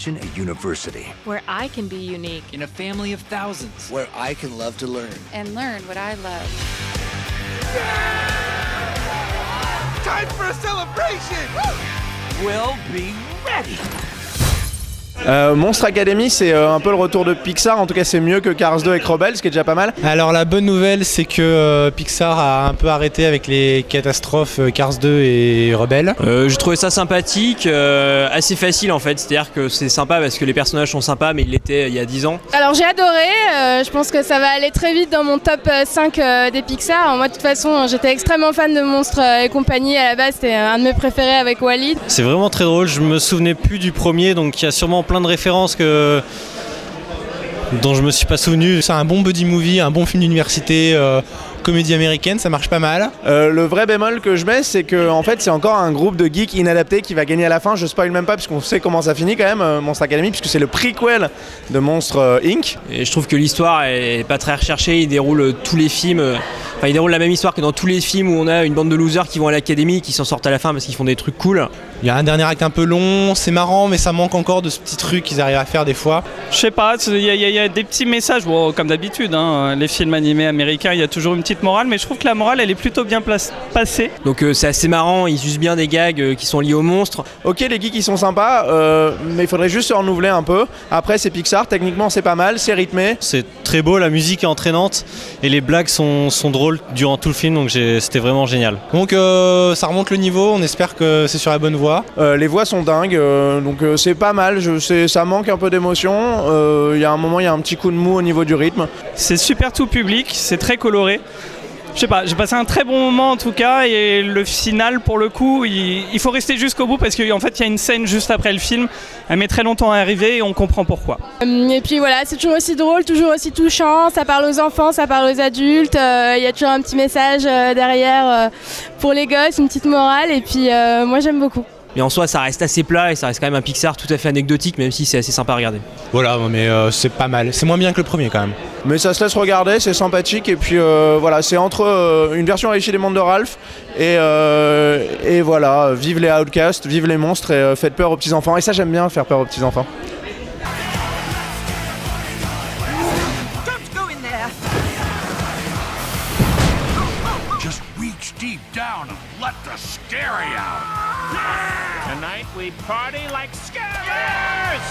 imagine a university where I can be unique in a family of thousands, where I can love to learn and learn what I love. Time for a celebration! will be ready. Monster Academy, c'est un peu le retour de Pixar, en tout cas c'est mieux que Cars 2 avec Rebelle, ce qui est déjà pas mal. Alors la bonne nouvelle, c'est que Pixar a un peu arrêté avec les catastrophes Cars 2 et Rebelle. J'ai trouvé ça sympathique, assez facile en fait, c'est-à-dire que c'est sympa parce que les personnages sont sympas, mais ils l'étaient il y a 10 ans. Alors j'ai adoré, je pense que ça va aller très vite dans mon top 5 des Pixar. Alors, moi de toute façon j'étais extrêmement fan de Monstres et compagnie, à la base c'était un de mes préférés avec Wall-E. C'est vraiment très drôle, je me souvenais plus du premier, donc il y a sûrement plein de références dont je me suis pas souvenu. C'est un bon buddy movie, un bon film d'université, comédie américaine, ça marche pas mal. Le vrai bémol que je mets, c'est que en fait c'est encore un groupe de geeks inadaptés qui va gagner à la fin. Je spoil même pas puisqu'on sait comment ça finit quand même, Monster Academy, puisque c'est le prequel de Monster Inc. Et je trouve que l'histoire est pas très recherchée, il déroule tous les films, il déroule la même histoire que dans tous les films où on a une bande de losers qui vont à l'académie, qui s'en sortent à la fin parce qu'ils font des trucs cool. Il y a un dernier acte un peu long, c'est marrant, mais ça manque encore de ce petit truc qu'ils arrivent à faire des fois. Je sais pas, il y a des petits messages, bon, comme d'habitude, hein, les films animés américains, il y a toujours une petite morale, mais je trouve que la morale, elle est plutôt bien passée. Donc c'est assez marrant, ils usent bien des gags qui sont liés aux monstres. Ok, les geeks ils sont sympas, mais il faudrait juste se renouveler un peu. Après c'est Pixar, techniquement c'est pas mal, c'est rythmé. C'est très beau, la musique est entraînante et les blagues sont drôles durant tout le film, donc c'était vraiment génial. Donc ça remonte le niveau, on espère que c'est sur la bonne voie. Les voix sont dingues, donc c'est pas mal, ça manque un peu d'émotion. Il y a un moment, il y a un petit coup de mou au niveau du rythme. C'est super tout public, c'est très coloré. Je sais pas, j'ai passé un très bon moment en tout cas, et le final pour le coup, il faut rester jusqu'au bout parce qu'en fait il y a une scène juste après le film, elle met très longtemps à arriver et on comprend pourquoi. Et puis voilà, c'est toujours aussi drôle, toujours aussi touchant, ça parle aux enfants, ça parle aux adultes, il y a toujours un petit message derrière pour les gosses, une petite morale, et puis moi j'aime beaucoup. Mais en soi ça reste assez plat et ça reste quand même un Pixar tout à fait anecdotique, même si c'est assez sympa à regarder. Voilà, mais c'est pas mal, c'est moins bien que le premier quand même. Mais ça se laisse regarder, c'est sympathique, et puis voilà, c'est entre une version réussie des mondes de Ralph et voilà, vive les outcasts, vive les monstres et faites peur aux petits enfants, et ça j'aime bien faire peur aux petits enfants. Just reach deep down and let the scary out. Tonight we party like scammers!